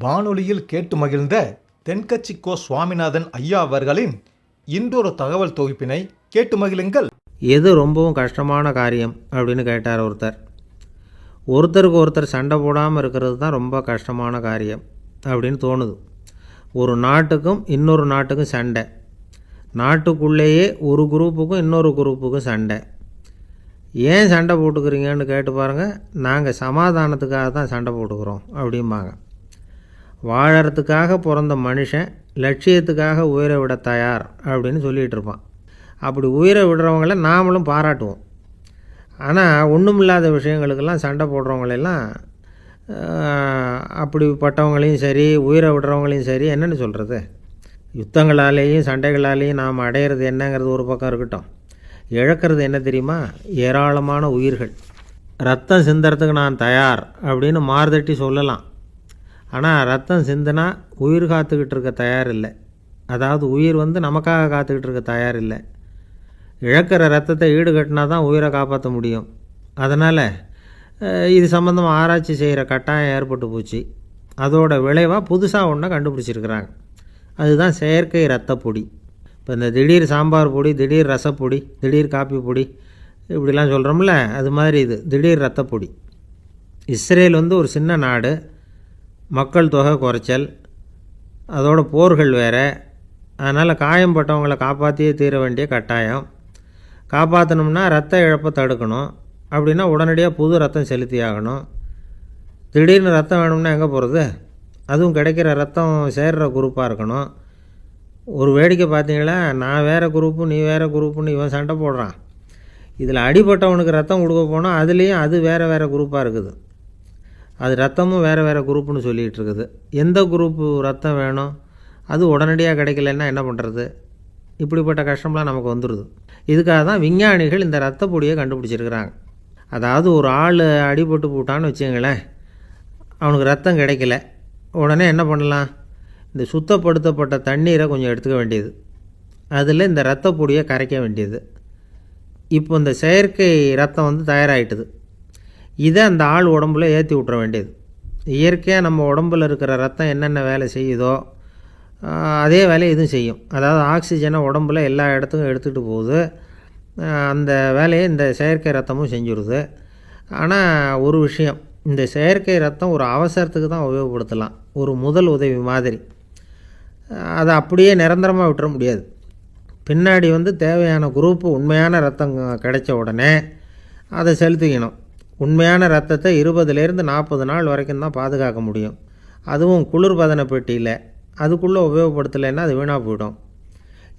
வானொலியில் கேட்டு மகிழ்ந்த தென்கட்சி கோ சுவாமிநாதன் ஐயா அவர்களின் இன்றொரு தகவல் தொகுப்பினை கேட்டு மகிழுங்கள். எது ரொம்பவும் கஷ்டமான காரியம் அப்படின்னு கேட்டார் ஒருத்தருக்கு ஒருத்தர் சண்டை போடாமல் இருக்கிறது தான் ரொம்ப கஷ்டமான காரியம் அப்படின்னு தோணுது. ஒரு நாட்டுக்கும் இன்னொரு நாட்டுக்கும் சண்டை, நாட்டுக்குள்ளேயே ஒரு குரூப்புக்கும் இன்னொரு குரூப்புக்கும் சண்டை. ஏன் சண்டை போட்டுக்கிறீங்கன்னு கேட்டு பாருங்கள். நாங்கள் சமாதானத்துக்காக தான் சண்டை போட்டுக்கிறோம் அப்படிம்பாங்க. வாழறதுக்காக பிறந்த மனுஷன் லட்சியத்துக்காக உயிரை விட தயார் அப்படின்னு சொல்லிகிட்டு இருப்பான். அப்படி உயிரை விடுறவங்கள நாமளும் பாராட்டுவோம். ஆனால் ஒன்றுமில்லாத விஷயங்களுக்கெல்லாம் சண்டை போடுறவங்களெல்லாம் அப்படிப்பட்டவங்களையும் சரி உயிரை விடுறவங்களையும் சரி என்னென்னு சொல்கிறது, யுத்தங்களாலேயும் சண்டைகளாலேயும் நாம் அடையிறது என்னங்கிறது ஒரு பக்கம் இருக்கட்டும், இழக்கிறது என்ன தெரியுமா? ஏராளமான உயிர்கள். ரத்தம் சிந்துறதுக்கு நான் தயார் அப்படின்னு மார்தட்டி சொல்லலாம். ஆனால் ரத்தம் சிந்தினா உயிர் காத்துக்கிட்டு இருக்க தயார் இல்லை. அதாவது உயிர் நமக்காக காத்துக்கிட்டு இருக்க தயார் இல்லை. இழக்கிற ரத்தத்தை ஈடுகட்டினா தான் உயிரை காப்பாற்ற முடியும். அதனால் இது சம்மந்தமாக ஆராய்ச்சி செய்கிற கட்டாயம் ஏற்பட்டு போச்சு. அதோட விளைவாக புதுசாக ஒன்றை கண்டுபிடிச்சிருக்கிறாங்க. அதுதான் செயற்கை ரத்தப்பொடி. இப்போ இந்த திடீர் சாம்பார் பொடி, திடீர் ரசப்பொடி, திடீர் காப்பி பொடி இப்படிலாம் சொல்கிறோம்ல, அது மாதிரி இது திடீர் ரத்தப்பொடி. இஸ்ரேல் ஒரு சின்ன நாடு, மக்கள் தொகை குறைச்சல், அதோட போர்கள் வேறு. அதனால் காயம்பட்டவங்களை காப்பாற்றியே தீர வேண்டிய கட்டாயம். காப்பாற்றணும்னா ரத்த இழப்பை தடுக்கணும். அப்படின்னா உடனடியாக புது ரத்தம் செலுத்தி ஆகணும். திடீர்னு ரத்தம் வேணும்னா எங்கே போகிறது? அதுவும் கிடைக்கிற ரத்தம் சேர்கிற குரூப்பாக இருக்கணும். ஒரு வேடிக்கை பார்த்தீங்களா, நான் வேறு குரூப்பு நீ வேறு குரூப்புன்னு இவன் சண்டை போடுறான். இதில் அடிபட்டவனுக்கு ரத்தம் கொடுக்க போனால் அதுலேயும் அது வேறு வேறு குரூப்பாக இருக்குது. அது ரத்தமும் வேறு வேறு குரூப்புன்னு சொல்லிகிட்டு இருக்குது. எந்த குரூப்பு ரத்தம் வேணும், அது உடனடியாக கிடைக்கலன்னா என்ன பண்ணுறது? இப்படிப்பட்ட கஷ்டம்லாம் நமக்கு வந்துடுது. இதுக்காக தான் விஞ்ஞானிகள் இந்த ரத்த பொடியை கண்டுபிடிச்சிருக்கிறாங்க. அதாவது ஒரு ஆள் அடிபட்டு போட்டான்னு வச்சுங்களேன், அவனுக்கு ரத்தம் கிடைக்கல, உடனே என்ன பண்ணலாம்? இந்த சுத்தப்படுத்தப்பட்ட தண்ணீரை கொஞ்சம் எடுத்துக்க வேண்டியது, அதில் இந்த ரத்த பொடியை கரைக்க வேண்டியது. இப்போ இந்த செயற்கை ரத்தம் தயாராகிட்டுது. இதை அந்த ஆள் உடம்புல ஏற்றி விட்ற வேண்டியது. இயற்கையாக நம்ம உடம்பில் இருக்கிற ரத்தம் என்னென்ன வேலை செய்யுதோ அதே வேலையை இதுவும் செய்யும். அதாவது ஆக்சிஜனை உடம்பில் எல்லா இடத்துக்கும் எடுத்துகிட்டு போகுது. அந்த வேலையை இந்த செயற்கை ரத்தமும் செஞ்சுருது. ஆனால் ஒரு விஷயம், இந்த செயற்கை ரத்தம் ஒரு அவசரத்துக்கு தான் உபயோகப்படுத்தலாம், ஒரு முதல் உதவி மாதிரி. அதை அப்படியே நிரந்தரமாக விட்டுற முடியாது. பின்னாடி தேவையான குரூப்பு உண்மையான ரத்தம் கிடைச்ச உடனே அதை செலுத்திக்கணும். உண்மையான ரத்தத்தை 20லேருந்து 40 நாள் வரைக்கும் தான் பாதுகாக்க முடியும். அதுவும் குளிர்பதன பெட்டியில். அதுக்குள்ளே உபயோகப்படுத்தலைன்னா அது வீணாக போயிடும்.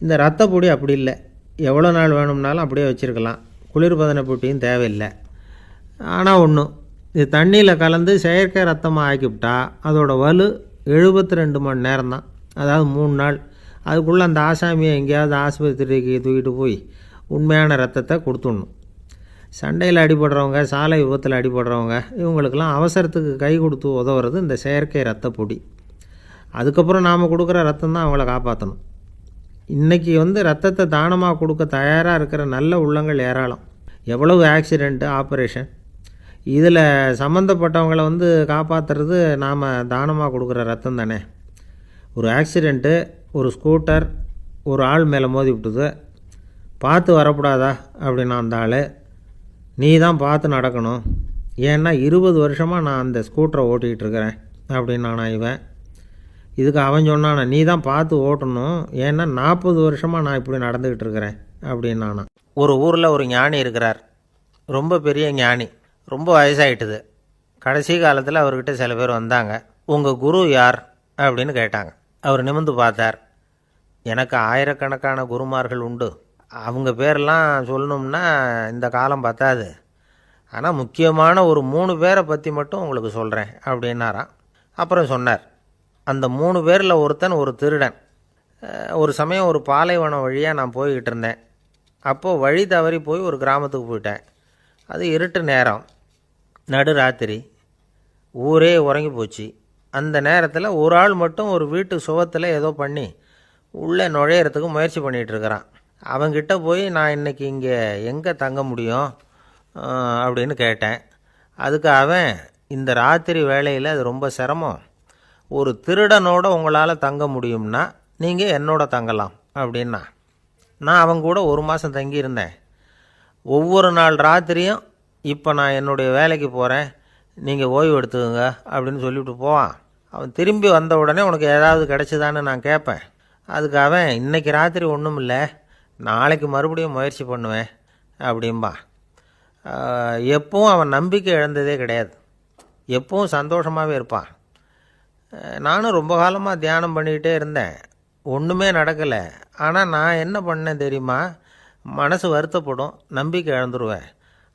இந்த ரத்த பொடி அப்படி இல்லை, எவ்வளோ நாள் வேணும்னாலும் அப்படியே வச்சுருக்கலாம். குளிர்பதன பெட்டியும் தேவையில்லை. ஆனால் ஒன்று, இது தண்ணியில் கலந்து செயற்கை ரத்தமாக ஆக்கிவிட்டா அதோட வலு 72 மணி நேரம் தான். அதாவது 3 நாள். அதுக்குள்ளே அந்த ஆசாமியை எங்கேயாவது ஆஸ்பத்திரிக்கு தூக்கிட்டு போய் உண்மையான ரத்தத்தை கொடுத்துடணும். சண்டையில் அடிபடுறவங்க, சாலை விபத்தில் அடிபடுறவங்க, இவங்களுக்கெல்லாம் அவசரத்துக்கு கை கொடுத்து உதவுறது இந்த செயற்கை ரத்த பொடி. அதுக்கப்புறம் நாம் கொடுக்குற ரத்தம் தான் அவங்கள காப்பாற்றணும். இன்றைக்கி ரத்தத்தை தானமாக கொடுக்க தயாராக இருக்கிற நல்ல உள்ளங்கள் ஏராளம். எவ்வளவு ஆக்சிடெண்ட்டு, ஆப்ரேஷன், இதில் சம்மந்தப்பட்டவங்களை காப்பாற்றுறது நாம் தானமாக கொடுக்குற ரத்தம் தானே. ஒரு ஆக்சிடெண்ட்டு, ஒரு ஸ்கூட்டர் ஒரு ஆள் மேலே மோதி விட்டுது, பார்த்து வரக்கூடாதா அப்படின்னா அந்த ஆள், நீ தான் பார்த்து நடக்கணும், ஏன்னா 20 வருஷமாக நான் அந்த ஸ்கூட்டரை ஓட்டிகிட்டு இருக்கிறேன் அப்படின்னு இவன். இதுக்கு அவன் சொன்னான், நீ தான் பார்த்து ஓட்டணும், ஏன்னா 40 வருஷமாக நான் இப்படி நடந்துக்கிட்டு இருக்கிறேன் அப்படின்னு. ஒரு ஊரில் ஒரு ஞானி இருக்கிறார், ரொம்ப பெரிய ஞானி, ரொம்ப வயசாகிட்டுது. கடைசி காலத்தில் அவர்கிட்ட சில பேர் வந்தாங்க. உங்கள் குரு யார் அப்படின்னு கேட்டாங்க. அவர் நிமிர்ந்து பார்த்தார். எனக்கு ஆயிரக்கணக்கான குருமார்கள் உண்டு, அவங்க பேரெல்லாம் சொல்லணும்னா இந்த காலம் பத்தாது. ஆனால் முக்கியமான ஒரு 3 பேரை பற்றி மட்டும் உங்களுக்கு சொல்கிறேன் அப்படின்னாராம். அப்புறம் சொன்னார், அந்த 3 பேரில் ஒருத்தன் ஒரு திருடன். ஒரு சமயம் ஒரு பாலைவனம் வழியாக நான் போய்கிட்டு இருந்தேன். அப்போது வழி தவறி போய் ஒரு கிராமத்துக்கு போயிட்டேன். அது இருட்டு நேரம், நடு ராத்திரி, ஊரே உறங்கி போச்சு. அந்த நேரத்தில் ஒரு ஆள் மட்டும் ஒரு வீட்டு சுவத்தில் ஏதோ பண்ணி உள்ளே நுழையிறதுக்கு முயற்சி பண்ணிகிட்ருக்கிறான். அவங்கிட்ட போய் நான் இன்றைக்கி இங்கே எங்கே தங்க முடியும் அப்படின்னு கேட்டேன். அதுக்கு அவன், இந்த ராத்திரி வேளையில் அது ரொம்ப சிரமம், ஒரு திருடனோட உங்களால் தங்க முடியும்னா நீங்கள் என்னோட தங்கலாம் அப்படின்னா. நான் அவங்க கூட 1 மாதம் தங்கியிருந்தேன். ஒவ்வொரு நாள் ராத்திரியும் இப்போ நான் என்னுடைய வேலைக்கு போகிறேன், நீங்கள் ஓய்வு எடுத்துக்கோங்க அப்படின்னு சொல்லிவிட்டு போவான். அவன் திரும்பி வந்த உடனே உனக்கு ஏதாவது கிடச்சிதான்னு நான் கேட்பேன். அதுக்கு அவன் இன்றைக்கி ராத்திரி ஒன்றும் இல்லை, நாளைக்கு மறுபடியும் முயற்சி பண்ணுவேன் அப்படின்பா. எப்பவும் அவன் நம்பிக்கை இழந்ததே கிடையாது, எப்பவும் சந்தோஷமாகவே இருப்பான். நானும் ரொம்ப காலமாக தியானம் பண்ணிக்கிட்டே இருந்தேன், ஒன்றுமே நடக்கலை. ஆனால் நான் என்ன பண்ணேன் தெரியுமா, மனசு வருத்தப்படும், நம்பிக்கை இழந்துருவேன்.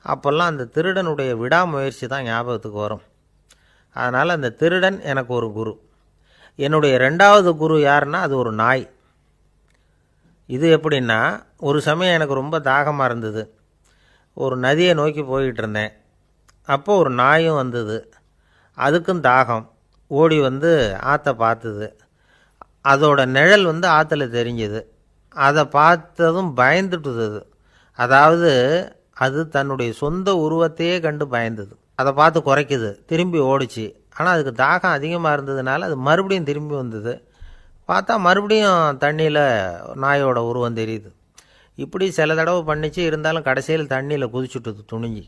அப்போல்லாம் அந்த திருடனுடைய விடாமுயற்சி தான் ஞாபகத்துக்கு வரும். அதனால் அந்த திருடன் எனக்கு ஒரு குரு. என்னுடைய 2வது குரு யாருன்னா அது ஒரு நாய். இது எப்படின்னா, ஒரு சமயம் எனக்கு ரொம்ப தாகமாக இருந்தது. ஒரு நதியை நோக்கி போய்கிட்டு இருந்தேன். அப்போது ஒரு நாயும் வந்தது. அதுக்கும் தாகம். ஓடி வந்து ஆற்றை பார்த்துது. அதோட நிழல் வந்து ஆற்றுல தெரிஞ்சுது. அதை பார்த்ததும் பயந்துட்டுது. அது அதாவது அது தன்னுடைய சொந்த உருவத்தையே கண்டு பயந்தது. அதை பார்த்து குறைக்குது, திரும்பி ஓடிச்சு. ஆனால் அதுக்கு தாகம் அதிகமாக இருந்ததுனால அது மறுபடியும் திரும்பி வந்தது. பார்த்தா மறுபடியும் தண்ணியில் நாயோட உருவம் தெரியுது. இப்படி சில தடவை பண்ணிச்சு. இருந்தாலும் கடைசியில் தண்ணியில் குதிச்சுட்டுது துணிஞ்சி.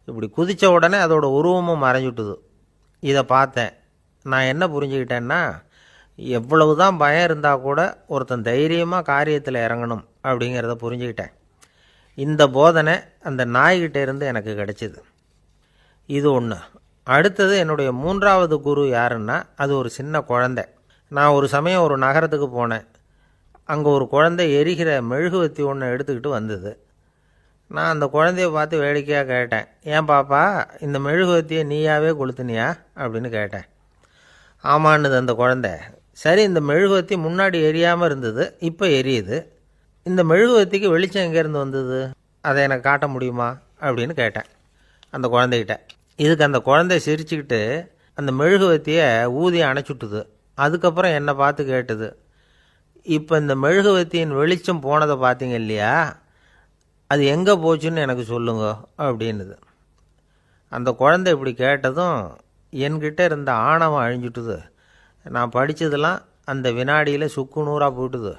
இப்படி குதித்த உடனே அதோட உருவமும் மறைஞ்சுட்டுது. இதை பார்த்தேன். நான் என்ன புரிஞ்சுக்கிட்டேன்னா, எவ்வளவு தான் பயம் இருந்தால் கூட ஒருத்தன் தைரியமாக காரியத்தில் இறங்கணும் அப்படிங்கிறத புரிஞ்சுக்கிட்டேன். இந்த போதனை அந்த நாய்கிட்ட இருந்து எனக்கு கிடைச்சிது. இது ஒன்று. அடுத்தது என்னுடைய 3வது குரு யாருன்னா அது ஒரு சின்ன குழந்தை. நான் ஒரு சமயம் ஒரு நகரத்துக்கு போனேன். அங்கே ஒரு குழந்தை எரிகிற மெழுகுவத்தி ஒன்று எடுத்துக்கிட்டு வந்தது. நான் அந்த குழந்தைய பார்த்து வேடிக்கையாக கேட்டேன், ஏன் பாப்பா இந்த மெழுகுவத்தியை நீயாவே கொளுத்துனியா அப்படின்னு கேட்டேன். ஆமான்னுது அந்த குழந்தை. சரி, இந்த மெழுகுவத்தி முன்னாடி எரியாமல் இருந்தது, இப்போ எரியுது. இந்த மெழுகுவத்திக்கு வெளிச்சம் எங்கேருந்து வந்தது, அதை எனக்கு காட்ட முடியுமா அப்படின்னு கேட்டேன் அந்த குழந்தைகிட்ட. இதுக்கு அந்த குழந்தை சிரிச்சுக்கிட்டு அந்த மெழுகுவத்தியை ஊதி அணைச்சுட்டுது. அதுக்கப்புறம் என்னை பார்த்து கேட்டுது, இப்போ இந்த மெழுகுவத்தியின் வெளிச்சம் போனதை பார்த்தீங்க இல்லையா, அது எங்கே போச்சுன்னு எனக்கு சொல்லுங்க அப்படின்னுது. அந்த குழந்தை இப்படி கேட்டதும் என்கிட்ட இருந்த ஆணவம் அழிஞ்சுட்டுது. நான் படித்ததெல்லாம் அந்த வினாடியில் சுக்கு நூறாக போயிட்டுது.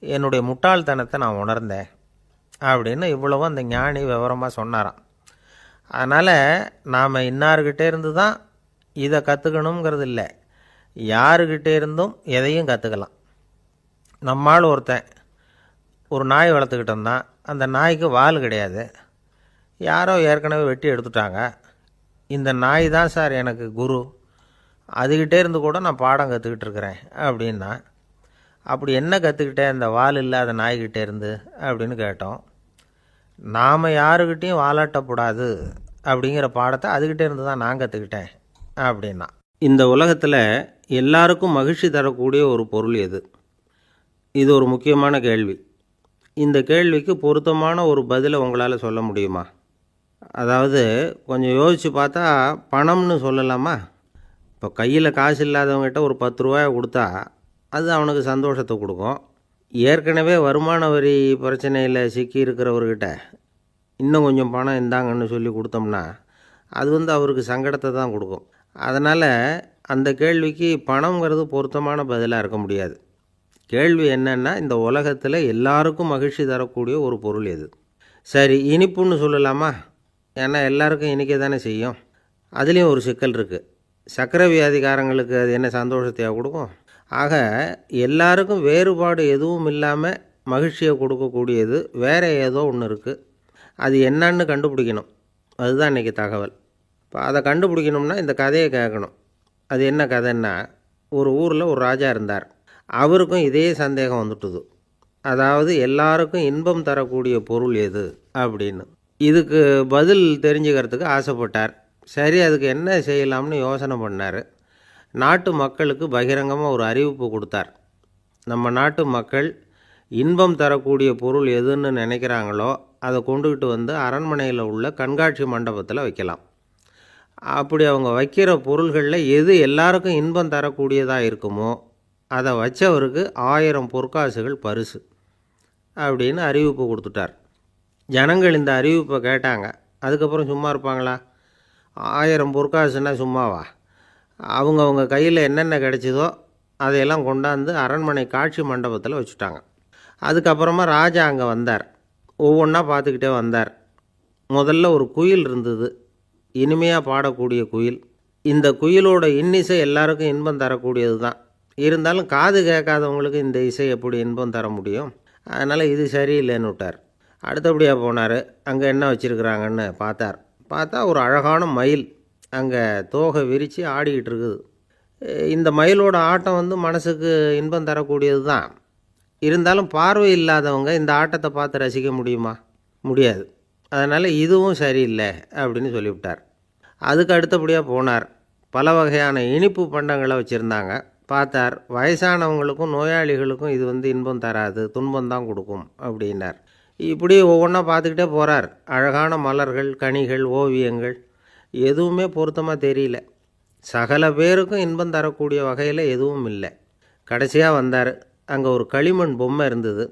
என்னுடைய முட்டாள்தனத்தை நான் உணர்ந்தேன் அப்படின்னு இவ்வளவும் அந்த ஞானி விவரமாக சொன்னாராம். அதனால் நாம் இன்னார்கிட்டே இருந்து தான் இதை கற்றுக்கணுங்கிறது இல்லை, யாருக்கிட்டே இருந்தும் எதையும் கற்றுக்கலாம். நம்மால் ஒருத்தன் ஒரு நாய் வளர்த்துக்கிட்டு இருந்தான். அந்த நாய்க்கு வால் கிடையாது. யாரோ ஏற்கனவே வெட்டி எடுத்துட்டாங்க. இந்த நாய் தான் சார் எனக்கு குரு, அதுக்கிட்டே இருந்து கூட நான் பாடம் கற்றுக்கிட்டு இருக்கிறேன் அப்படின்னா. அப்படி என்ன கற்றுக்கிட்டேன் இந்த வால் இல்லாத நாய்கிட்டே இருந்து அப்படின்னு கேட்டோம். நாம் யாருக்கிட்டேயும் வாலாட்டக்கூடாது அப்படிங்கிற பாடத்தை அதுக்கிட்டே இருந்து தான் நான் கற்றுக்கிட்டேன் அப்படின்னா. இந்த உலகத்தில் எல்லாருக்கும் மகிழ்ச்சி தரக்கூடிய ஒரு பொருள் எது? இது ஒரு முக்கியமான கேள்வி. இந்த கேள்விக்கு பொருத்தமான ஒரு பதிலை உங்களால் சொல்ல முடியுமா? அதாவது கொஞ்சம் யோசித்து பார்த்தா பணம்னு சொல்லலாமா? இப்போ கையில் காசு இல்லாதவங்ககிட்ட ஒரு 10 ரூபாயை கொடுத்தா அது அவனுக்கு சந்தோஷத்தை கொடுக்கும். ஏற்கனவே வருமான வரி பிரச்சனையில் சிக்கி இருக்கிறவர்கிட்ட இன்னும் கொஞ்சம் பணம் இந்தாங்கன்னு சொல்லி கொடுத்தோம்னா அது அவருக்கு சங்கடத்தை தான் கொடுக்கும். அதனால் அந்த கேள்விக்கு பணங்கிறது பொருத்தமான பதிலாக இருக்க முடியாது. கேள்வி என்னென்னா, இந்த உலகத்தில் எல்லாருக்கும் மகிழ்ச்சி தரக்கூடிய ஒரு பொருள் எது? சரி, இனிப்புன்னு சொல்லலாமா? ஏன்னா எல்லாருக்கும் இனிக்க தானே செய்யும். அதுலேயும் ஒரு சிக்கல் இருக்குது. சர்க்கரை வியாதிக்காரங்களுக்கு அது என்ன சந்தோஷத்தையாக கொடுக்கும்? ஆக எல்லாருக்கும் வேறுபாடு எதுவும் இல்லாமல் மகிழ்ச்சியை கொடுக்கக்கூடியது வேறு ஏதோ ஒன்று இருக்குது. அது என்னன்னு கண்டுபிடிக்கணும். அதுதான் இன்றைக்கி தகவல். இப்போ அதை கண்டுபிடிக்கணும்னா இந்த கதையை கேட்கணும். அது என்ன கதைன்னா, ஒரு ஊரில் ஒரு ராஜா இருந்தார். அவருக்கும் இதே சந்தேகம் வந்துட்டுது. அதாவது எல்லாருக்கும் இன்பம் தரக்கூடிய பொருள் எது அப்படின்னு. இதுக்கு பதில் தெரிஞ்சுக்கிறதுக்கு ஆசைப்பட்டார். சரி, அதுக்கு என்ன செய்யலாம்னு யோசனை பண்ணார். நாட்டு மக்களுக்கு பகிரங்கமாக ஒரு அறிவிப்பு கொடுத்தார். நம்ம நாட்டு மக்கள் இன்பம் தரக்கூடிய பொருள் எதுன்னு நினைக்கிறாங்களோ அதை கொண்டுக்கிட்டு வந்து அரண்மனையில் உள்ள கண்காட்சி மண்டபத்தில் வைக்கலாம். அப்படி அவங்க வைக்கிற பொருள்களில் எது எல்லாருக்கும் இன்பம் தரக்கூடியதாக இருக்குமோ அதை வச்சவருக்கு 1000 பொற்காசுகள் பரிசு அப்படின்னு அறிவிப்பு கொடுத்துட்டார். ஜனங்கள் இந்த அறிவிப்பை கேட்டாங்க. அதுக்கப்புறம் சும்மா இருப்பாங்களா? 1000 பொற்காசுன்னா சும்மாவா? அவங்கவுங்க கையில் என்னென்ன கிடைச்சதோ அதையெல்லாம் கொண்டாந்து அரண்மனை காட்சி மண்டபத்தில் வச்சுட்டாங்க. அதுக்கப்புறமா ராஜா அங்கே வந்தார். ஒவ்வொன்றா பார்த்துக்கிட்டே வந்தார். முதல்ல ஒரு குயில் இருந்தது, இனிமையாக பாடக்கூடிய குயில். இந்த குயிலோட இன்னிசை எல்லாருக்கும் இன்பம் தரக்கூடியது தான். இருந்தாலும் காது கேட்காதவங்களுக்கு இந்த இசை எப்படி இன்பம் தர முடியும்? அதனால் இது சரியில்லைன்னு விட்டார். அடுத்தபடியாக போனார். அங்கே என்ன வச்சுருக்குறாங்கன்னு பார்த்தா ஒரு அழகான மயில் அங்கே தோகை விரித்து ஆடிக்கிட்டு இருக்குது. இந்த மயிலோட ஆட்டம் மனசுக்கு இன்பம் தரக்கூடியது தான். இருந்தாலும் பார்வை இல்லாதவங்க இந்த ஆட்டத்தை பார்த்து ரசிக்க முடியுமா? முடியாது. அதனால் இதுவும் சரியில்லை அப்படின்னு சொல்லிவிட்டார். அதுக்கு அடுத்தபடியாக போனார். பல வகையான இனிப்பு பண்டங்களை வச்சுருந்தாங்க. பார்த்தார், வயசானவங்களுக்கும் நோயாளிகளுக்கும் இது இன்பம் தராது, துன்பம்தான் கொடுக்கும் அப்படின்னார். இப்படி ஒவ்வொன்றா பார்த்துக்கிட்டே போகிறார். அழகான மலர்கள், கனிகள், ஓவியங்கள் எதுவுமே பொருத்தமாக தெரியல. சகல பேருக்கும் இன்பம் தரக்கூடிய வகையில் எதுவும் இல்லை. கடைசியாக வந்தார். அங்கே ஒரு களிமண் பொம்மை இருந்தது.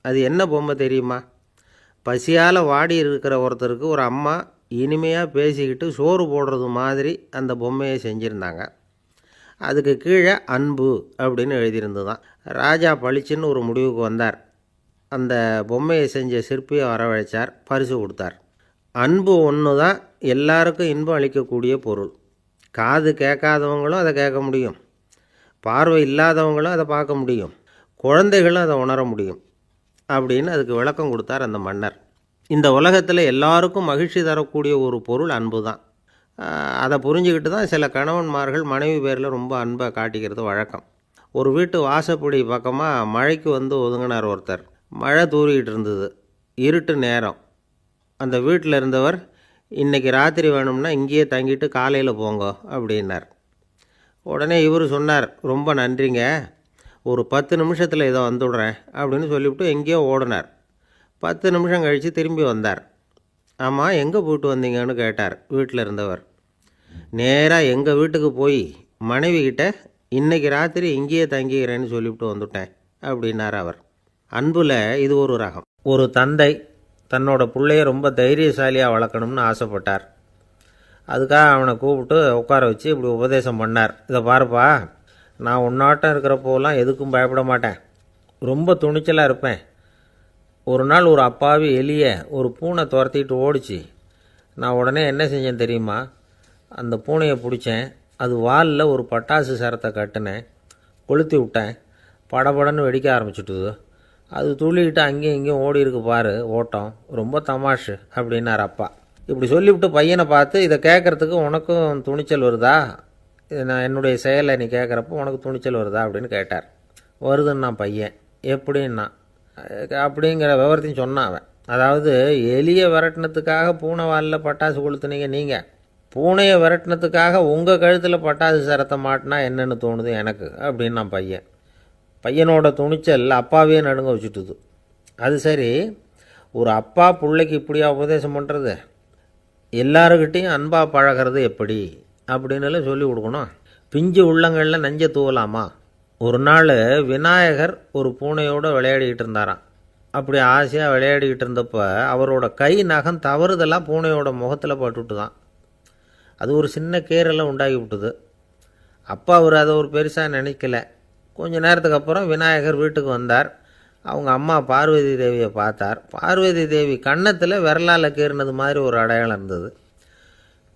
அது என்ன பொம்மை தெரியுமா? பசியால் வாடி இருக்கிற ஒருத்தருக்கு ஒரு அம்மா இனிமையாக பேசிக்கிட்டு சோறு போடுறது மாதிரி அந்த பொம்மையை செஞ்சுருந்தாங்க. அதுக்கு கீழே அன்பு அப்படின்னு எழுதியிருந்தது தான். ராஜா பளிச்சுன்னு ஒரு முடிவுக்கு வந்தார். அந்த பொம்மையை செஞ்ச சிற்பியை வரவழைச்சார், பரிசு கொடுத்தார். அன்பு ஒன்று தான் எல்லாருக்கும் இன்பம் அளிக்கக்கூடிய பொருள். காது கேட்காதவங்களும் அதை கேட்க முடியும், பார்வை இல்லாதவங்களும் அதை பார்க்க முடியும், குழந்தைகளும் அதை உணர முடியும் அப்படின்னு அதுக்கு விளக்கம் கொடுத்தார் அந்த மன்னர். இந்த உலகத்தில் எல்லாருக்கும் மகிழ்ச்சி தரக்கூடிய ஒரு பொருள் அன்பு தான். அதை புரிஞ்சுக்கிட்டு தான் சில கணவன்மார்கள் மனைவி பேரில் ரொம்ப அன்பை காட்டிக்கிறது வழக்கம். ஒரு வீட்டு வாசப்படி பக்கமாக மழைக்கு ஒதுங்கினார் ஒருத்தர். மழை தூரிக்கிட்டு இருந்தது, இருட்டு நேரம். அந்த வீட்டில் இருந்தவர், இன்றைக்கி ராத்திரி வேணும்னா இங்கேயே தங்கிட்டு காலையில் போங்க அப்படின்னார். உடனே இவர் சொன்னார், ரொம்ப நன்றிங்க, ஒரு 10 நிமிஷத்தில் இதை வந்துவிடுறேன் அப்படின்னு சொல்லிவிட்டு எங்கேயோ ஓடினார். 10 நிமிஷம் கழித்து திரும்பி வந்தார். ஆமாம், எங்கே போயிட்டு வந்தீங்கன்னு கேட்டார் வீட்டில் இருந்தவர். நேராக எங்கள் வீட்டுக்கு போய் மனைவிக்கிட்ட இன்றைக்கி ராத்திரி இங்கேயே தங்கிக்கிறேன்னு சொல்லிவிட்டு வந்துவிட்டேன் அப்படின்னார் அவர். அன்பில் இது ஒரு ரகம். ஒரு தந்தை தன்னோட பிள்ளைய ரொம்ப தைரியசாலியாக வளர்க்கணும்னு ஆசைப்பட்டார். அதுக்காக அவனை கூப்பிட்டு உட்கார வச்சு இப்படி உபதேசம் பண்ணார். இதை பாருப்பா, நான் உன்னாட்டம் இருக்கிறப்போலாம் எதுக்கும் பயப்பட மாட்டேன், ரொம்ப துணிச்சலாக இருப்பேன். ஒரு நாள் ஒரு அப்பாவி எலியை ஒரு பூனை துரத்திட்டு ஓடிச்சு. நான் உடனே என்ன செஞ்சேன் தெரியுமா? அந்த பூனையை பிடிச்சேன், அது வாலில் ஒரு பட்டாசு சரத்தை கட்டினேன், கொளுத்தி விட்டேன், படபடன்னு வெடிக்க ஆரம்பிச்சுட்டுது. அது துள்ளிக்கிட்டு அங்கேயும் இங்கேயும் ஓடி இருக்கு பாரு ஓட்டம், ரொம்ப தமாஷு அப்படின்னார் அப்பா. இப்படி சொல்லிவிட்டு பையனை பார்த்து, இதை கேட்குறதுக்கு உனக்கும் துணிச்சல் வருதா? நான் என்னுடைய செயலை நீ கேட்குறப்போ உனக்கு துணிச்சல் வருதா அப்படின்னு கேட்டார். வருதுன்னா பையன். எப்படின்னா அப்படிங்கிற விவரத்தையும் சொன்னான் அவன். அதாவது, எலியை விரட்டினத்துக்காக பூனை வாலில் பட்டாசு கொளுத்துனீங்க நீங்கள், பூனையை விரட்டினத்துக்காக உங்கள் கழுத்தில் பட்டாசு சரத்தை மாட்டினா என்னென்னு தோணுது எனக்கு அப்படின்னா பையன். பையனோட துணிச்சல் அப்பாவே நடுங்க வச்சுட்டுது. அது சரி, ஒரு அப்பா பிள்ளைக்கு இப்படியா உபதேசம் பண்ணுறது? எல்லாருக்கிட்டையும் அன்பாக பழகிறது எப்படி அப்படின்னு சொல்லி கொடுக்கணும். பிஞ்சு உள்ளங்களில் நஞ்சை தூவலாமா? ஒரு நாள் விநாயகர் ஒரு பூனையோடு விளையாடிக்கிட்டு இருந்தாராம். அப்படி ஆசையாக விளையாடிக்கிட்டு இருந்தப்போ அவரோட கை நகம் தவறுதெல்லாம் பூனையோட முகத்தில் பட்டுட்டு தான். அது ஒரு சின்ன கீறலை உண்டாகி விட்டுது. அப்பா அவர் அதை ஒரு பெருசாக நினைக்கல. கொஞ்ச நேரத்துக்கு அப்புறம் விநாயகர் வீட்டுக்கு வந்தார். அவங்க அம்மா பார்வதி தேவியை பார்த்தார். பார்வதி தேவி கன்னத்தில் விரலால் கீறினது மாதிரி ஒரு அடையாளம் இருந்தது.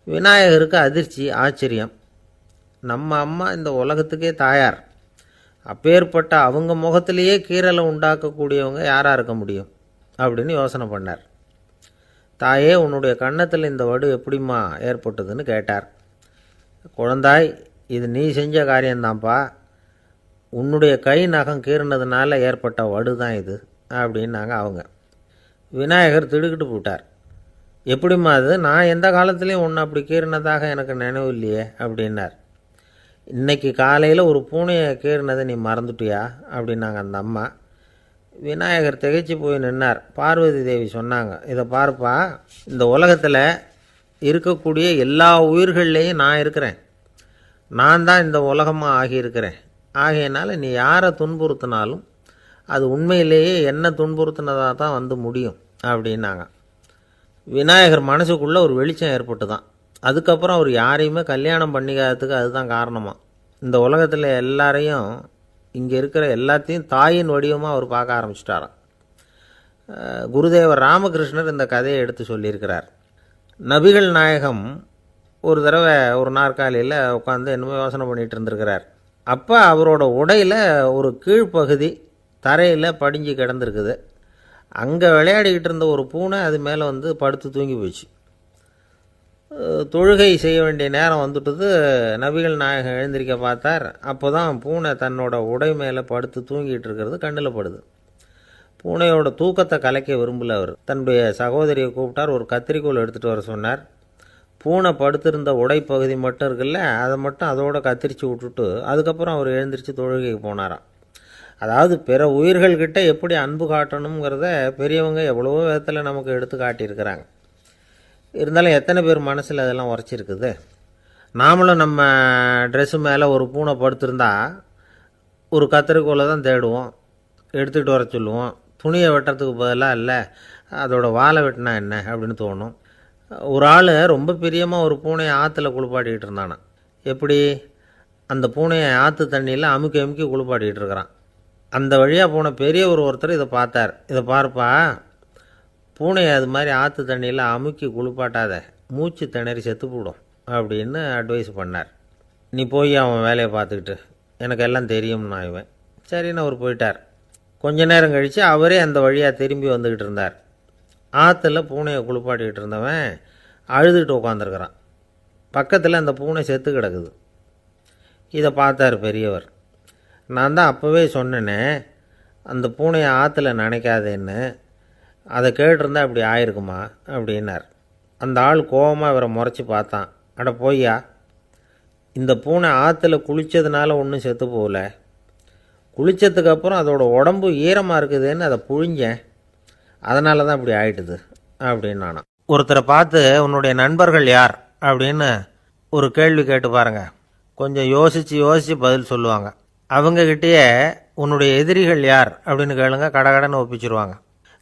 விநாயகருக்கு அதிர்ச்சி, ஆச்சரியம். நம்ம அம்மா இந்த உலகத்துக்கே தாயார், அப்பேற்பட்ட அவங்க முகத்திலேயே கீறலை உண்டாக்கக்கூடியவங்க யாராக இருக்க முடியும் அப்படின்னு யோசனை பண்ணார். தாயே, உன்னுடைய கன்னத்தில் இந்த வடு எப்படிம்மா ஏற்பட்டதுன்னு கேட்டார். குழந்தாய், இது நீ செஞ்ச காரியம்தான்ப்பா, உன்னுடைய கை நகம் கீறினதுனால ஏற்பட்ட வடு தான் இது அப்படின்னாங்க அவங்க. விநாயகர் திடுக்கிட்டு போட்டார். எப்படிம்மா அது? நான் எந்த காலத்துலேயும் ஒன்று அப்படி கீறினதாக எனக்கு நினைவு இல்லையே அப்படின்னார். இன்றைக்கி காலையில் ஒரு பூனையை கீறினதை நீ மறந்துட்டியா அப்படின்னாங்க அந்த அம்மா. விநாயகர் திகைச்சு போய் நின்னார். பார்வதி தேவி சொன்னாங்க, இதை பார்ப்பா, இந்த உலகத்தில் இருக்கக்கூடிய எல்லா உயிர்கள்லேயும் நான் இருக்கிறேன், நான் தான் இந்த உலகமாக ஆகியிருக்கிறேன். ஆகையினால நீ யாரை துன்புறுத்தினாலும் அது உண்மையிலேயே என்ன துன்புறுத்தினதாக தான் முடியும் அப்படின்னாங்க. விநாயகர் மனசுக்குள்ளே ஒரு வெளிச்சம் ஏற்பட்டு தான். அதுக்கப்புறம் அவர் யாரையுமே கல்யாணம் பண்ணிக்காததுக்கு அதுதான் காரணமாக. இந்த உலகத்தில் எல்லாரையும், இங்கே இருக்கிற எல்லாத்தையும் தாயின் வடிவமாக அவர் பார்க்க ஆரம்பிச்சிட்டாராம். குருதேவர் ராமகிருஷ்ணர் இந்த கதையை எடுத்து சொல்லியிருக்கிறார். நபிகள் நாயகம் ஒரு தடவை ஒரு நாற்காலியில் உட்காந்து என்னமோ யோசனை பண்ணிகிட்டு இருந்திருக்கிறார். அப்போ அவரோட உடையில் ஒரு கீழ்ப்பகுதி தரையில் படிஞ்சு கிடந்திருக்குது. அங்கே விளையாடிக்கிட்டு இருந்த ஒரு பூனை அது மேலே வந்து படுத்து தூங்கி போச்சு. தொழுகை செய்ய வேண்டிய நேரம் வந்துட்டது. நபிகள் நாயகம் எழுந்திருக்க பார்த்தார். அப்போ தான் பூனை தன்னோட உடை மேலே படுத்து தூங்கிட்டு இருக்கிறது கண்ணில் படுது. பூனையோட தூக்கத்தை கலைக்க விரும்பல அவர். தன்னுடைய சகோதரியை கூப்பிட்டார். ஒரு கத்திரிக்கோல் எடுத்துகிட்டு வர சொன்னார். பூனை படுத்திருந்த உடைப்பகுதி மட்டும் இருக்குல்ல, அதை மட்டும் அதோட கத்திரிச்சு விட்டுட்டு அதுக்கப்புறம் அவர் எழுந்திரிச்சு தொழுகைக்கு போனாராம். அதாவது பிற உயிர்கள்கிட்ட எப்படி அன்பு காட்டணுங்கிறத பெரியவங்க எவ்வளவோ விதத்தில் நமக்கு எடுத்து காட்டியிருக்கிறாங்க. இருந்தாலும் எத்தனை பேர் மனசில் அதெல்லாம் உரைச்சிருக்குது. நாமளும் நம்ம ட்ரெஸ்ஸு மேலே ஒரு பூனை படுத்திருந்தா ஒரு கத்திரிக்கோலை தான் தேடுவோம், எடுத்துகிட்டு வர சொல்லுவோம். துணியை வெட்டுறதுக்கு பதிலாக இல்லை அதோட வாழை வெட்டினா என்ன அப்படின்னு தோணும். ஒரு ஆள் ரொம்ப பிரியமாக ஒரு பூனையை ஆற்றுல குளிப்பாட்டிக்கிட்டு இருந்தானா. எப்படி? அந்த பூனையை ஆற்று தண்ணியில் அமுக்கி அமுக்கி குளிப்பாட்டிக்கிட்டு இருக்கிறான். அந்த வழியாக போன பெரியவர் ஒருத்தர் இதை பார்த்தார். இதை பார்ப்பா, பூனையை அது மாதிரி ஆற்று தண்ணியில் அமுக்கி குளிப்பாட்டாத, மூச்சு திணறி செத்து போடும் அப்படின்னு அட்வைஸ் பண்ணார். நீ போய் அவன் வேலையை பார்த்துக்கிட்டு, எனக்கு எல்லாம் தெரியும்னா இவன். சரின்னு அவர் போயிட்டார். கொஞ்ச நேரம் கழித்து அவரே அந்த வழியாக திரும்பி வந்துக்கிட்டு இருந்தார். ஆற்றுல பூனையை குளிப்பாட்டிக்கிட்டு இருந்தவன் அழுதுகிட்டு உட்காந்துருக்கிறான். பக்கத்தில் அந்த பூனை செத்து கிடக்குது. இதை பார்த்தார் பெரியவர். நான் தான் அப்போவே சொன்னேனே அந்த பூனையை ஆற்றுல நினைக்காதேன்னு, அதை கேட்டிருந்தா இப்படி ஆயிருக்குமா அப்படின்னார். அந்த ஆள் கோபமாக இவரை முறைச்சி பார்த்தான். அட போய்யா, இந்த பூனை ஆற்றுல குளித்ததுனால ஒன்றும் செத்து போகல, குளித்ததுக்கப்புறம் அதோட உடம்பு ஈரமாக இருக்குதுன்னு அதை புழிஞ்சேன், அதனால தான் இப்படி ஆயிட்டுது அப்படின்னு நானா. ஒருத்தரை பார்த்து உன்னுடைய நண்பர்கள் யார் அப்படின்னு ஒரு கேள்வி கேட்டு பாருங்க. கொஞ்சம் யோசித்து பதில் சொல்லுவாங்க. அவங்கக்கிட்டேயே உன்னுடைய எதிரிகள் யார் அப்படின்னு கேளுங்க, கடகடன்னு ஒப்பிச்சிருவாங்க.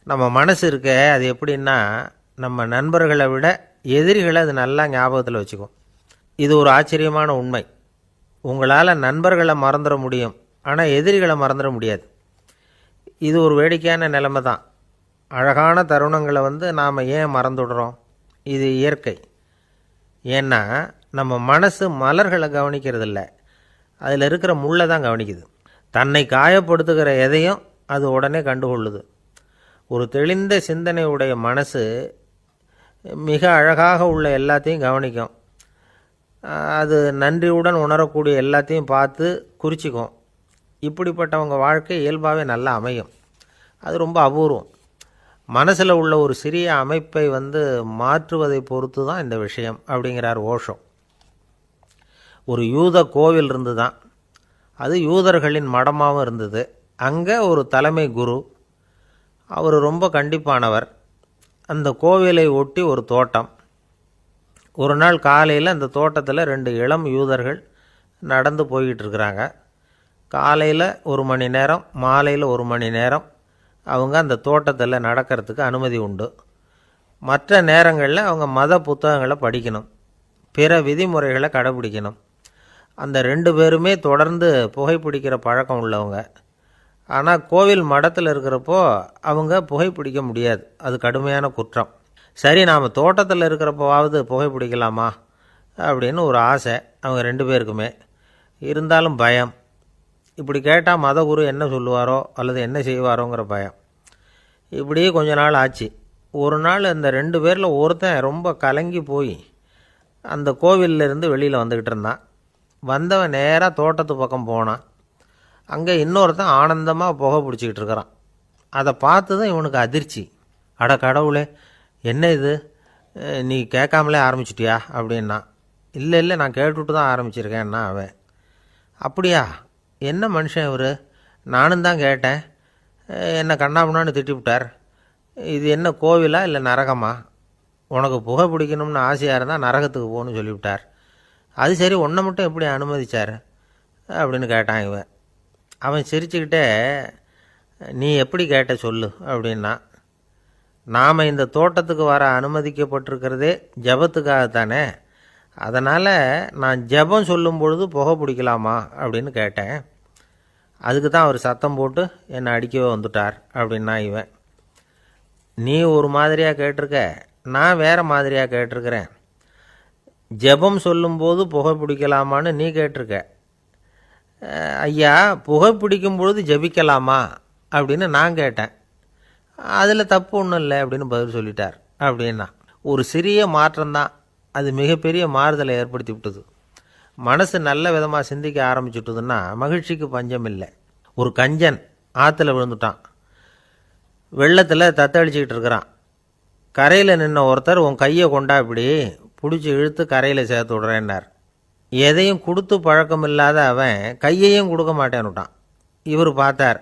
நம்ம மனசு இருக்க அது எப்படின்னா, நம்ம நண்பர்களை விட எதிரிகளை அது நல்லா ஞாபகத்தில் வச்சுக்கும். இது ஒரு ஆச்சரியமான உண்மை. உங்களால் நண்பர்களை மறந்துட முடியும், ஆனால் எதிரிகளை மறந்துட முடியாது. இது ஒரு வேடிக்கையான நிலைமை தான். அழகான தருணங்களை வந்து நாம் ஏன் மறந்துடுறோம்? இது இயற்கை. ஏன்னா நம்ம மனசு மலர்களை கவனிக்கிறதில்ல, அதில் இருக்கிற முள்ளை தான் கவனிக்குது. தன்னை காயப்படுத்துகிற எதையும் அது உடனே கண்டுகொள்ளுது. ஒரு தெளிந்த சிந்தனை உடைய மனசு மிக அழகாக உள்ள எல்லாத்தையும் கவனிக்கும். அது நன்றியுடன் உணரக்கூடிய எல்லாத்தையும் பார்த்து குறிச்சிக்கும். இப்படிப்பட்டவங்க வாழ்க்கை இயல்பாகவே நல்லா அமையும். அது ரொம்ப அபூர்வம். மனசில் உள்ள ஒரு சிறிய அமைப்பை வந்து மாற்றுவதை பொறுத்து தான் இந்த விஷயம் அப்படிங்கிறார் ஓஷோ. ஒரு யூத கோவில் இருந்து தான், அது யூதர்களின் மடமாகவும் இருந்தது. அங்கே ஒரு தலைமை குரு, அவர் ரொம்ப கண்டிப்பானவர். அந்த கோவிலை ஒட்டி ஒரு தோட்டம். ஒரு நாள் காலையில் அந்த தோட்டத்தில் 2 இளம் யூதர்கள் நடந்து போய்கிட்டு இருக்கிறாங்க. காலையில் 1 மணி நேரம், மாலையில் 1 மணி நேரம் அவங்க அந்த தோட்டத்தில் நடக்கிறதுக்கு அனுமதி உண்டு. மற்ற நேரங்களில் அவங்க மத புத்தகங்களை படிக்கணும், பிற விதிமுறைகளை கடைபிடிக்கணும். அந்த 2 பேருமே தொடர்ந்து புகைப்பிடிக்கிற பழக்கம் உள்ளவங்க. ஆனால் கோவில் மடத்தில் இருக்கிறப்போ அவங்க புகைப்பிடிக்க முடியாது, அது கடுமையான குற்றம். சரி, நாம் தோட்டத்தில் இருக்கிறப்போவாவது புகைப்பிடிக்கலாமா அப்படின்னு ஒரு ஆசை அவங்க 2 பேருக்குமே. இருந்தாலும் பயம். இப்படி கேட்டால் மதகுரு என்ன சொல்லுவாரோ அல்லது என்ன செய்வாரோங்கிற பயம். இப்படியே கொஞ்ச நாள் ஆச்சு. ஒரு நாள் அந்த 2 பேரில் ஒருத்தன் ரொம்ப கலங்கி போய் அந்த கோவிலிருந்து வெளியில் வந்துக்கிட்டு இருந்தான். வந்தவன் நேராக தோட்டத்து பக்கம் போனான். அங்கே இன்னொருத்தன் ஆனந்தமாக புகை பிடிச்சிக்கிட்டு இருக்கிறான். அதை பார்த்து தான் இவனுக்கு அதிர்ச்சி. அட கடவுளே, என்ன இது, நீ கேட்காமலே ஆரம்பிச்சிட்டியா அப்படின்னா. இல்லை நான் கேட்டுவிட்டு தான் ஆரம்பிச்சிருக்கேன்னா அவன். அப்படியா, என்ன மனுஷன் இவர், நானும் தான் கேட்டேன், என்ன கண்ணாபுண்ணான்னு திட்டிவிட்டார். இது என்ன கோவிலா இல்லை நரகமா? உனக்கு புகை பிடிக்கணும்னு ஆசையாக இருந்தால் நரகத்துக்கு போகணும்னு சொல்லிவிட்டார். அது சரி, உன்னை மட்டும் எப்படி அனுமதிச்சார் அப்படின்னு கேட்டான் இவன். அவன் சிரிச்சுக்கிட்டே, நீ எப்படி கேட்ட சொல்லு அப்படின்னா. நாம் இந்த தோட்டத்துக்கு வர அனுமதிக்கப்பட்டிருக்கிறதே ஜபத்துக்காகத்தானே, அதனால் நான் ஜெபம் சொல்லும் பொழுது புகை பிடிக்கலாமா அப்படின்னு கேட்டேன். அதுக்கு தான் அவர் சத்தம் போட்டு என்னை அடிக்கவே வந்துட்டார் அப்படின்னா இவன். நீ ஒரு மாதிரியாக கேட்டிருக்க, நான் வேறு மாதிரியாக கேட்டிருக்கிறேன். ஜெபம் சொல்லும்போது புகை பிடிக்கலாமான்னு நீ கேட்டிருக்க. ஐயா, புகை பிடிக்கும் பொழுது ஜெபிக்கலாமா அப்படின்னு நான் கேட்டேன். அதில் தப்பு ஒன்றும் இல்லை அப்படின்னு பதில் சொல்லிட்டார் அப்படின்னா. ஒரு சிறிய மாற்றம்தான் அது மிகப்பெரிய மாறுதலை ஏற்படுத்தி விட்டது. மனசு நல்ல விதமாக சிந்திக்க ஆரம்பிச்சுட்டுதுன்னா மகிழ்ச்சிக்கு பஞ்சம் இல்லை. ஒரு கஞ்சன் ஆற்றுல விழுந்துட்டான், வெள்ளத்தில் தத்தளிச்சிக்கிட்டு இருக்கிறான். கரையில் நின்ன ஒருத்தர் உன் கையை கொண்டா இப்படி பிடிச்சி இழுத்து கரையில் சேர்த்து விட்றேன்னார். எதையும் கொடுத்து பழக்கம் இல்லாத அவன் கையையும் கொடுக்க மாட்டேன்னுட்டான். இவர் பார்த்தார்,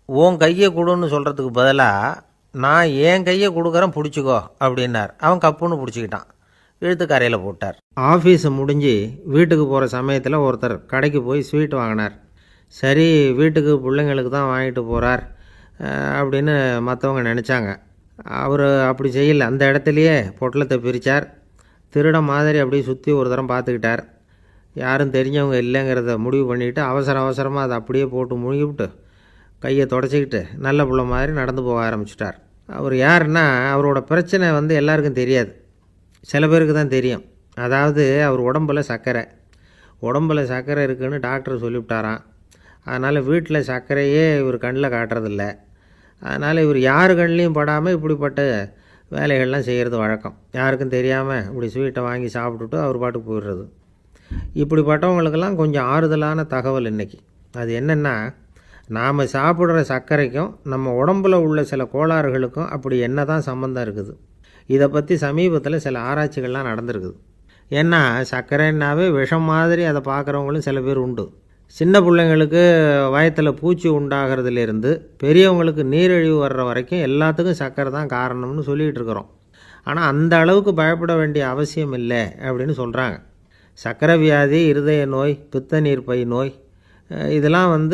உன் கையை கொடுன்னு சொல்கிறதுக்கு பதிலாக நான் என் கையை கொடுக்குறேன் பிடிச்சிக்கோ அப்படின்னார். அவன் கப்புன்னு பிடிச்சிக்கிட்டான், இழுத்து கரையில் போட்டார். ஆஃபீஸு முடிஞ்சு வீட்டுக்கு போகிற சமயத்தில் ஒருத்தர் கடைக்கு போய் ஸ்வீட் வாங்கினார். சரி, வீட்டுக்கு பிள்ளைங்களுக்கு தான் வாங்கிட்டு போகிறார் அப்படின்னு மற்றவங்க நினச்சாங்க. அவர் அப்படி செய்யலை. அந்த இடத்துலையே பொட்டலத்தை பிரித்தார். திருட மாதிரி அப்படியே சுற்றி ஒரு தரம் பார்த்துக்கிட்டார். யாரும் தெரிஞ்சவங்க இல்லைங்கிறத முடிவு பண்ணிவிட்டு அவசரமாக அதை அப்படியே போட்டு முழுங்கிவிட்டு கையை தொடச்சிக்கிட்டு நல்ல பிள்ளை மாதிரி நடந்து போக ஆரம்பிச்சிட்டார். அவர் யாருன்னா, அவரோட பிரச்சனை எல்லாருக்கும் தெரியாது, சில பேருக்கு தான் தெரியும். அதாவது அவர் உடம்பில் சர்க்கரை இருக்குதுன்னு டாக்டர் சொல்லிவிட்டாராம். அதனால் வீட்டில் சர்க்கரையே இவர் கண்ணில் காட்டுறதில்ல. அதனால் இவர் யார் கண்ணிலையும் படாமல் இப்படிப்பட்ட வேலைகள்லாம் செய்கிறது வழக்கம். யாருக்கும் தெரியாமல் இப்படி ஸ்வீட்டை வாங்கி சாப்பிட்டுட்டு அவர் பாட்டுக்கு போயிடுறது. இப்படிப்பட்டவங்களுக்கெல்லாம் கொஞ்சம் ஆறுதலான தகவல் இன்றைக்கி. அது என்னென்னா, நாம் சாப்பிட்ற சர்க்கரைக்கும் நம்ம உடம்பில் உள்ள சில கோளாறுகளுக்கும் அப்படி என்ன தான் சம்மந்தம் இருக்குது. இதை பற்றி சமீபத்தில் சில ஆராய்ச்சிகள்லாம் நடந்திருக்குது. ஏன்னா சர்க்கரைன்னாவே விஷம் மாதிரி அதை பார்க்குறவங்களும் சில பேர் உண்டு. சின்ன பிள்ளைங்களுக்கு வயத்தில் பூச்சி உண்டாகிறதுலேருந்து பெரியவங்களுக்கு நீரிழிவு வர்ற வரைக்கும் எல்லாத்துக்கும் சர்க்கரை தான் காரணம்னு சொல்லிகிட்டு இருக்கிறோம். ஆனால் அந்த அளவுக்கு பயப்பட வேண்டிய அவசியம் இல்லை அப்படின்னு சொல்கிறாங்க. சர்க்கரை வியாதி, இருதய நோய், பித்த நீர்ப்பை நோய், இதெல்லாம்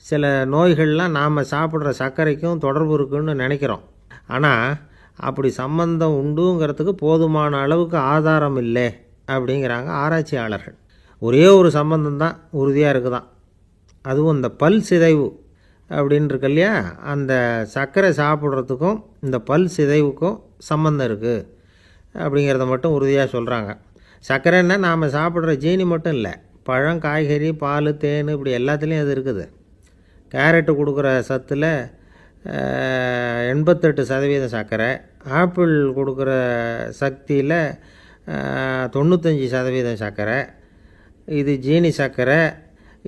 சில நோய்கள்லாம் நாம் சாப்பிட்ற சர்க்கரைக்கும் தொடர்பு இருக்குன்னு நினைக்கிறோம். ஆனால் அப்படி சம்பந்தம் உண்டுங்கிறதுக்கு போதுமான அளவுக்கு ஆதாரம் இல்லை அப்படிங்கிறாங்க ஆராய்ச்சியாளர்கள். ஒரே ஒரு சம்பந்தம் தான் உறுதியாக இருக்குதான். அதுவும் இந்த பல் சிதைவு அப்படின்னு இருக்கு இல்லையா, அந்த சர்க்கரை சாப்பிட்றதுக்கும் இந்த பல் சிதைவுக்கும் சம்பந்தம் இருக்குது அப்படிங்கிறத மட்டும் உறுதியாக சொல்கிறாங்க. சர்க்கரைன்னா நாம் சாப்பிட்ற ஜீனி மட்டும் இல்லை, பழம், காய்கறி, பால், தேன், இப்படி எல்லாத்துலேயும் அது இருக்குது. கேரட்டு கொடுக்குற சத்தில் 88% சர்க்கரை, ஆப்பிள் கொடுக்குற சக்தியில் 95% சர்க்கரை. இது ஜீனி சர்க்கரை,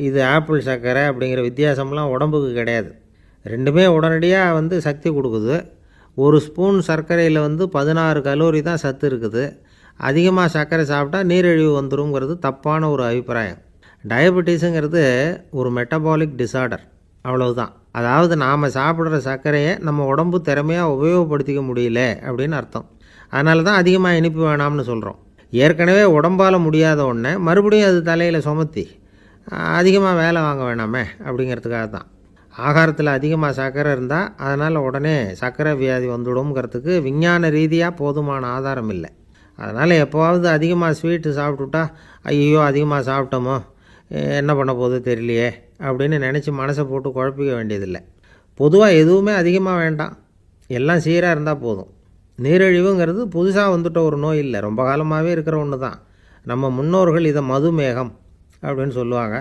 இது ஆப்பிள் சர்க்கரை அப்படிங்கிற வித்தியாசம்லாம் உடம்புக்கு கிடையாது. ரெண்டுமே உடனடியாக சக்தி கொடுக்குது. ஒரு ஸ்பூன் சர்க்கரையில் 16 கலோரி தான் சத்து இருக்குது. அதிகமாக சர்க்கரை சாப்பிட்டா நீரிழிவு வந்துருங்கிறது தப்பான ஒரு அபிப்பிராயம். டயபெட்டிஸுங்கிறது ஒரு மெட்டபாலிக் டிஸார்டர், அவ்வளவுதான். அதாவது நாம் சாப்பிட்ற சர்க்கரையை நம்ம உடம்பு திறமையாக உபயோகப்படுத்திக்க முடியல அப்படின்னு அர்த்தம். அதனால தான் அதிகமாக இனிப்பு வேணாம்னு சொல்கிறோம். ஏற்கனவே உடம்பால் முடியாத ஒன்றை மறுபடியும் அது தலையில் சுமத்தி அதிகமாக வேலை வாங்க வேணாமே அப்படிங்கிறதுக்காக தான். ஆகாரத்தில் அதிகமாக சர்க்கரை இருந்தால் அதனால் உடனே சர்க்கரை வியாதி வந்துடும்ங்கிறதுக்கு விஞ்ஞான ரீதியாக போதுமான ஆதாரம் இல்லை. அதனால் எப்போவாவது அதிகமாக ஸ்வீட்டு சாப்பிட்டுட்டா ஐயோ அதிகமாக சாப்பிட்டோமோ என்ன பண்ண போகுது தெரியலையே அப்படின்னு நினச்சி மனசை போட்டு குழப்பிக்க வேண்டியதில்லை. பொதுவாக எதுவுமே அதிகமாக வேண்டாம், எல்லாம் சீராக இருந்தால் போதும். நீரிழிவுங்கிறது புதுசாக வந்துட்ட ஒரு நோய் இல்லை, ரொம்ப காலமாகவே இருக்கிற ஒன்று தான். நம்ம முன்னோர்கள் இதை மதுமேகம் அப்படின்னு சொல்லுவாங்க.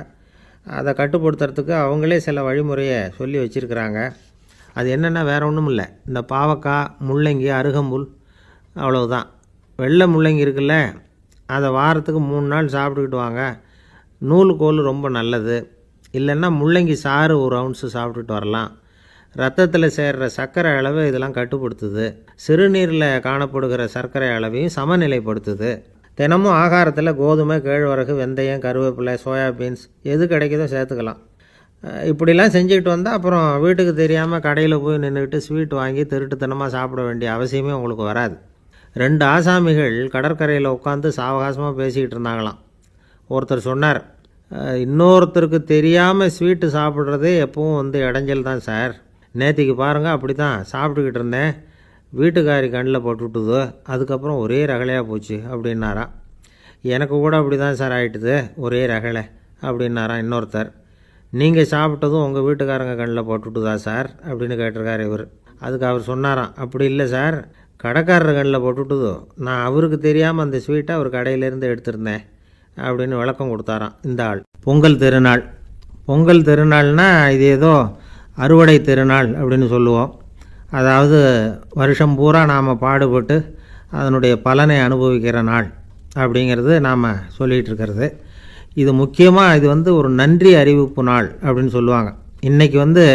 அதை கட்டுப்படுத்துறதுக்கு அவங்களே சில வழிமுறையை சொல்லி வச்சுருக்கிறாங்க. அது என்னென்னா வேறு ஒன்றும் இல்லை, இந்த பாவக்காய், முள்ளங்கி, அருகம்புல், அவ்வளவுதான். வெள்ளை முள்ளங்கி இருக்குல்ல, அதை வாரத்துக்கு 3 நாள் சாப்பிட்டுக்கிட்டு வாங்க. நூலுக்கோல் ரொம்ப நல்லது. இல்லைன்னா முள்ளங்கி சாறு 1 ounce சாப்பிட்டுட்டு வரலாம். ரத்தத்தில் சேர்கிற சர்க்கரை அளவு இதெல்லாம் கட்டுப்படுத்துது. சிறுநீரில் காணப்படுகிற சர்க்கரை அளவையும் சமநிலைப்படுத்துது. தினமும் ஆகாரத்தில் கோதுமை, கேழ்வரகு, வெந்தயம், கருவேப்பிலை, சோயாபீன்ஸ் எது கிடைக்குதோ சேர்த்துக்கலாம். இப்படிலாம் செஞ்சுக்கிட்டு வந்தால் அப்புறம் வீட்டுக்கு தெரியாமல் கடையில் போய் நின்றுக்கிட்டு ஸ்வீட் வாங்கி திருட்டுத்தனமாக சாப்பிட வேண்டிய அவசியமே உங்களுக்கு வராது. 2 ஆசாமிகள் கடற்கரையில் உட்காந்து சாவகாசமாக பேசிக்கிட்டு இருந்தாங்களாம். ஒருத்தர் சொன்னார், இன்னொருத்தருக்கு தெரியாமல் ஸ்வீட்டு சாப்பிட்றதே எப்பவும் இடைஞ்சல் தான் சார். நேற்றுக்கு பாருங்கள் அப்படி தான் சாப்பிட்டுக்கிட்டு இருந்தேன், வீட்டுக்காரி கண்ணில் போட்டுவிட்டுதோ, அதுக்கப்புறம் ஒரே ரகலையாக போச்சு அப்படின்னாராம். எனக்கு கூட அப்படி தான் சார் ஆகிட்டுது, ஒரே ரகளை அப்படின்னாராம் இன்னொருத்தர். நீங்கள் சாப்பிட்டதும் உங்கள் வீட்டுக்காரங்க கண்ணில் போட்டுட்டுதா சார் அப்படின்னு கேட்டிருக்கார் இவர். அதுக்கு அவர் சொன்னாராம், அப்படி இல்லை சார், கடைக்காரர் கண்ணில் போட்டுட்டுதோ, நான் அவருக்கு தெரியாமல் அந்த ஸ்வீட்டை அவர் கடையிலேருந்து எடுத்திருந்தேன் அப்படின்னு விளக்கம் கொடுத்தாராம் இந்த ஆள். பொங்கல் திருநாள். பொங்கல் திருநாள்னால் இது ஏதோ அறுவடை திருநாள் அப்படின்னு சொல்லுவோம். அதாவது வருஷம் பூரா நாம் பாடுபட்டு அதனுடைய பலனை அனுபவிக்கிற நாள் அப்படிங்கிறது நாம் சொல்லிகிட்டு இருக்கிறது. இது முக்கியமாக இது ஒரு நன்றி அறிவிப்பு நாள் அப்படின்னு சொல்லுவாங்க. இன்றைக்கி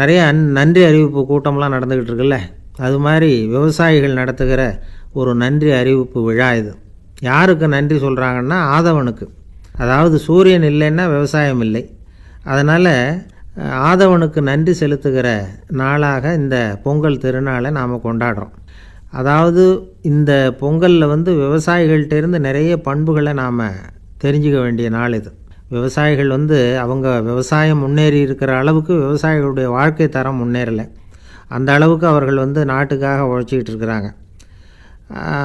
நிறைய நன்றி அறிவிப்பு கூட்டம்லாம் நடந்துக்கிட்டு இருக்குல்ல, அது மாதிரி விவசாயிகள் நடத்துகிற ஒரு நன்றி அறிவிப்பு விழா இது. யாருக்கு நன்றி சொல்கிறாங்கன்னா ஆதவனுக்கு. அதாவது சூரியன் இல்லைன்னா விவசாயம் இல்லை. அதனால் ஆதவனுக்கு நன்றி செலுத்துகிற நாளாக இந்த பொங்கல் திருநாளை நாம் கொண்டாடுறோம். அதாவது இந்த பொங்கலில் விவசாயிகள்கிட்டேருந்து நிறைய பண்புகளை நாம் தெரிஞ்சுக்க வேண்டிய நாள் இது. விவசாயிகள் அவங்க விவசாயம் முன்னேறி இருக்கிற அளவுக்கு விவசாயிகளுடைய வாழ்க்கை தரம் முன்னேறலை. அந்த அளவுக்கு அவர்கள் நாட்டுக்காக உழைச்சிக்கிட்டு இருக்கிறாங்க.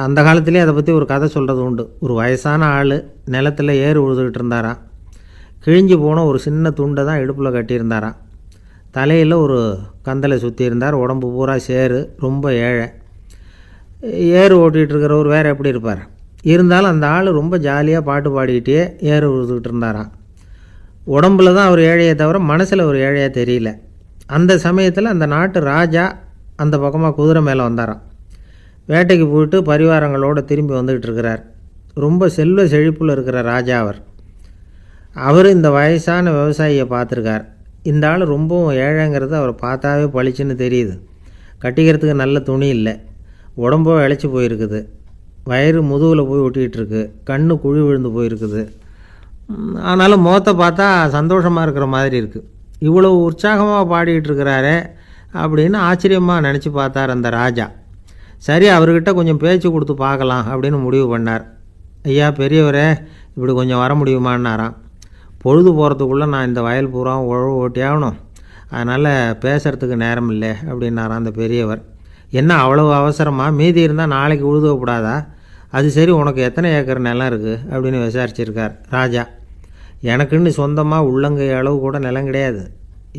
அந்த காலத்திலே அதை பற்றி ஒரு கதை சொல்கிறது உண்டு. ஒரு வயசான ஆள் நிலத்தில் ஏறு உழுதுகிட்டு இருந்தாராம். கிழிஞ்சு போன ஒரு சின்ன துண்டை தான் இடுப்பில் கட்டியிருந்தாராம். தலையில் ஒரு கந்தலை சுற்றி இருந்தார். உடம்பு பூரா சேரு, ரொம்ப ஏழை. ஏறு ஓட்டிகிட்டு இருக்கிறவர் வேறு எப்படி இருப்பார்? இருந்தாலும் அந்த ஆள் ரொம்ப ஜாலியாக பாட்டு பாடிக்கிட்டே ஏறு உழுதுகிட்டு இருந்தாராம். உடம்புல தான் அவர் ஏழையை தவிர மனசில் ஒரு ஏழையாக தெரியல. அந்த சமயத்தில் அந்த நாட்டு ராஜா அந்த பக்கமாக குதிரை மேலே வந்தாராம். வேட்டைக்கு போயிட்டு பரிவாரங்களோடு திரும்பி வந்துக்கிட்டு இருக்கிறார். ரொம்ப செல்வ செழிப்பில் இருக்கிற ராஜா அவர் இந்த வயசான விவசாயியை பார்த்துருக்கார். இந்த ஆள் ரொம்பவும் ஏழைங்கிறது அவரை பார்த்தாவே பளிச்சுன்னு தெரியுது. கட்டிக்கிறதுக்கு நல்ல துணி இல்லை, உடம்போ இழைச்சி போயிருக்குது, வயிறு முதுகில் போய் ஒட்டிக்கிட்டு இருக்கு, கண்ணு குழி விழுந்து போயிருக்குது. ஆனாலும் முகத்தை பார்த்தா சந்தோஷமாக இருக்கிற மாதிரி இருக்குது. இவ்வளோ உற்சாகமாக பாடிக்கிட்டு இருக்கிறாரே அப்படின்னு ஆச்சரியமாக நினச்சி பார்த்தார் அந்த ராஜா. சரி, அவர்கிட்ட கொஞ்சம் பேச்சு கொடுத்து பார்க்கலாம் அப்படின்னு முடிவு பண்ணார். ஐயா பெரியவரே, இப்படி கொஞ்சம் வர முடியுமான்னாராம். பொழுது போகிறதுக்குள்ளே நான் இந்த வயல் பூரா உழவு ஓட்டி ஆகணும், அதனால் பேசுகிறதுக்கு நேரம் இல்லை அப்படின்னாராம் அந்த பெரியவர். என்ன அவ்வளவு அவசரமாக? மீதி இருந்தால் நாளைக்கு உழுதுவக்கூடாதா? அது சரி, உனக்கு எத்தனை ஏக்கர் நிலம் இருக்குது அப்படின்னு விசாரிச்சிருக்கார் ராஜா. எனக்குன்னு சொந்தமாக உள்ளங்கை அளவு கூட நிலம் கிடையாது.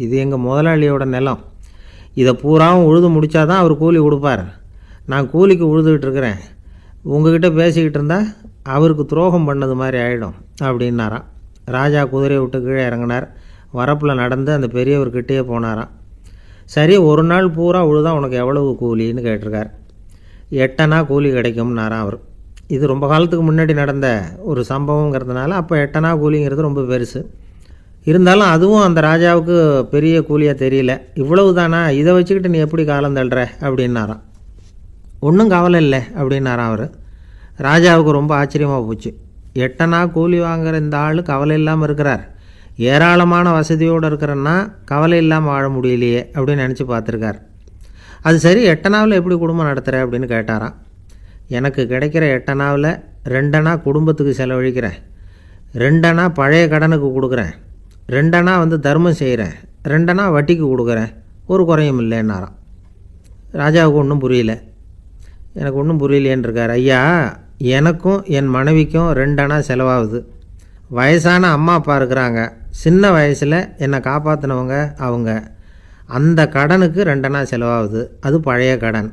இது எங்கள் முதலாளியோட நிலம். இதை பூராவும் உழுது முடித்தா தான் அவர் கூலி கொடுப்பார். நான் கூலிக்கு உழுதுகிட்டு இருக்கிறேன். உங்ககிட்ட பேசிக்கிட்டு இருந்தால் அவருக்கு துரோகம் பண்ணது மாதிரி ஆகிடும் அப்படின்னாராம். ராஜா குதிரையை விட்டு கீழே இறங்கினார். வரப்பில் நடந்து அந்த பெரியவர்கிட்டே போனாராம். சரி, ஒரு நாள் பூரா உழுதா உனக்கு எவ்வளவு கூலின்னு கேட்டிருக்கார். 8 அணா கூலி கிடைக்கும்னாராம் அவர். இது ரொம்ப காலத்துக்கு முன்னாடி நடந்த ஒரு சம்பவங்கிறதுனால அப்போ 8 அணா கூலிங்கிறது ரொம்ப பெருசு. இருந்தாலும் அதுவும் அந்த ராஜாவுக்கு பெரிய கூலியாக தெரியல. இவ்வளவு தானா, இதை வச்சுக்கிட்டு நீ எப்படி காலம் தள்ளுற அப்படின்னாராம். ஒன்றும் கவலை இல்லை அப்படின்னாராம் அவர். ராஜாவுக்கு ரொம்ப ஆச்சரியமாக போச்சு. 8 அணா கூலி வாங்குகிற இந்த ஆள் கவலை இல்லாமல் இருக்கிறார், ஏராளமான வசதியோடு இருக்கிறன்னா கவலை இல்லாமல் வாழ முடியலையே அப்படின்னு நினச்சி பார்த்துருக்கார். அது சரி, 8 அணாவில் எப்படி குடும்பம் நடத்துகிற அப்படின்னு கேட்டாராம். எனக்கு கிடைக்கிற 8 அணாவில் 2 அணா குடும்பத்துக்கு செலவழிக்கிறேன், 2 அணா பழைய கடனுக்கு கொடுக்குறேன், 2 அணா தர்மம் செய்கிறேன், 2 அணா வட்டிக்கு கொடுக்குறேன், ஒரு குறையும் இல்லைன்னாராம். ராஜாவுக்கு ஒன்றும் புரியல. எனக்கு ஒன்றும் புரியலேன்னு இருக்கார். ஐயா, எனக்கும் என் மனைவிக்கும் 2 அணா செலவாகுது. வயசான அம்மா அப்பா இருக்கிறாங்க, சின்ன வயசில் என்னை காப்பாற்றினவங்க அவங்க. அந்த கடனுக்கு 2 அணா செலவாகுது, அது பழைய கடன்.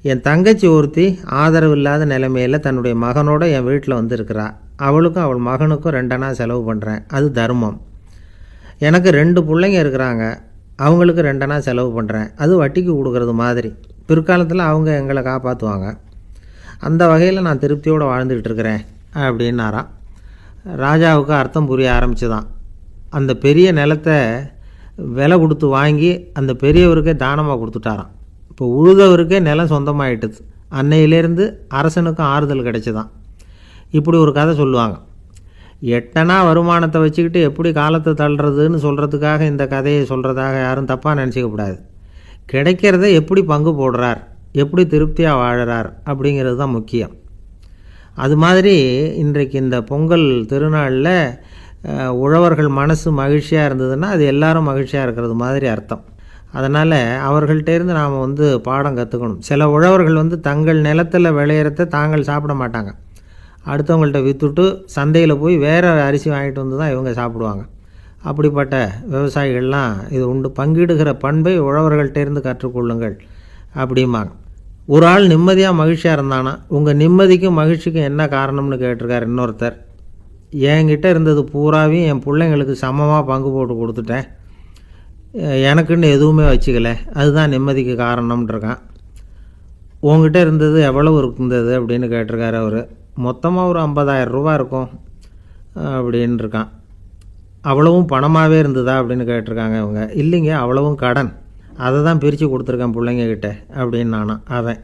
என் தங்கச்சி ஒருத்தி ஆதரவு இல்லாத நிலைமையில் தன்னுடைய மகனோட என் வீட்டில் இருக்கிறா. அவளுக்கும் அவள் மகனுக்கும் 2 அணா செலவு பண்ணுறேன், அது தர்மம். எனக்கு 2 பிள்ளைங்க இருக்கிறாங்க, அவங்களுக்கு 2 அணா செலவு பண்ணுறேன், அது வட்டிக்கு கொடுக்கறது மாதிரி. பிற்காலத்தில் அவங்க எங்களை காப்பாற்றுவாங்க. அந்த வகையில் நான் திருப்தியோடு வாழ்ந்துக்கிட்டு இருக்கிறேன் அப்படின்னாராம். ராஜாவுக்கு அர்த்தம் புரிய ஆரம்பிச்சுதான். அந்த பெரிய நிலத்தை விலை கொடுத்து வாங்கி அந்த பெரியவருக்கே தானமாக கொடுத்துட்டாராம். இப்போ உழுதவருக்கே நிலம் சொந்தமாகிட்டுது. அன்னையிலேருந்து அரசனுக்கும் ஆறுதல் கிடைச்சிதான். இப்படி ஒரு கதை சொல்லுவாங்க. 8 அணா வருமானத்தை வச்சுக்கிட்டு எப்படி காலத்தை தள்ளுறதுன்னு சொல்கிறதுக்காக இந்த கதையை சொல்கிறதாக யாரும் தப்பாக நினச்சிக்கக்கூடாது. கிடைக்கிறத எப்படி பங்கு போடுறார், எப்படி திருப்தியாக வாழறார் அப்படிங்கிறது தான் முக்கியம். அது மாதிரி இன்றைக்கு இந்த பொங்கல் திருநாளில் உழவர்கள் மனசு மகிழ்ச்சியாக இருந்ததுன்னா அது எல்லாரும் மகிழ்ச்சியாக இருக்கிறது மாதிரி அர்த்தம். அதனால் அவர்கள்ட்டேருந்து நாம் பாடம் கற்றுக்கணும். சில உழவர்கள் தங்கள் நிலத்தில் விளையிறத தாங்கள் சாப்பிட மாட்டாங்க, அடுத்தவங்கள்ட்ட விற்றுட்டு சந்தையில் போய் வேறு அரிசி வாங்கிட்டு வந்து தான் இவங்க சாப்பிடுவாங்க. அப்படிப்பட்ட விவசாயிகள்லாம் இது உண்டு. பங்கிடுகிற பண்பை உழவர்கள்ட்டேருந்து கற்றுக்கொள்ளுங்கள் அப்படிம்பாங்க. ஒரு ஆள் நிம்மதியாக மகிழ்ச்சியாக இருந்தானா, உங்கள் நிம்மதிக்கும் மகிழ்ச்சிக்கும் என்ன காரணம்னு கேட்டிருக்கார் இன்னொருத்தர். என்கிட்ட இருந்தது பூராவையும் என் பிள்ளைங்களுக்கு சமமாக பங்கு போட்டு கொடுத்துட்டேன், எனக்குன்னு எதுவுமே வச்சுக்கல, அதுதான் நிம்மதிக்கு காரணம்ன்றிருக்கான். உங்ககிட்ட இருந்தது எவ்வளவு இருந்தது அப்படின்னு கேட்டிருக்காரு அவர். மொத்தமாக ஒரு 50,000 ரூபா இருக்கும் அப்படின்னு இருக்கான். அவ்வளவும் பணமாகவே இருந்ததா அப்படின்னு கேட்டிருக்காங்க இவங்க. இல்லைங்க, அவ்வளவும் கடன், அதை தான் பிரித்து கொடுத்துருக்கேன் பிள்ளைங்கக்கிட்ட அப்படின்னு நானா அவன்.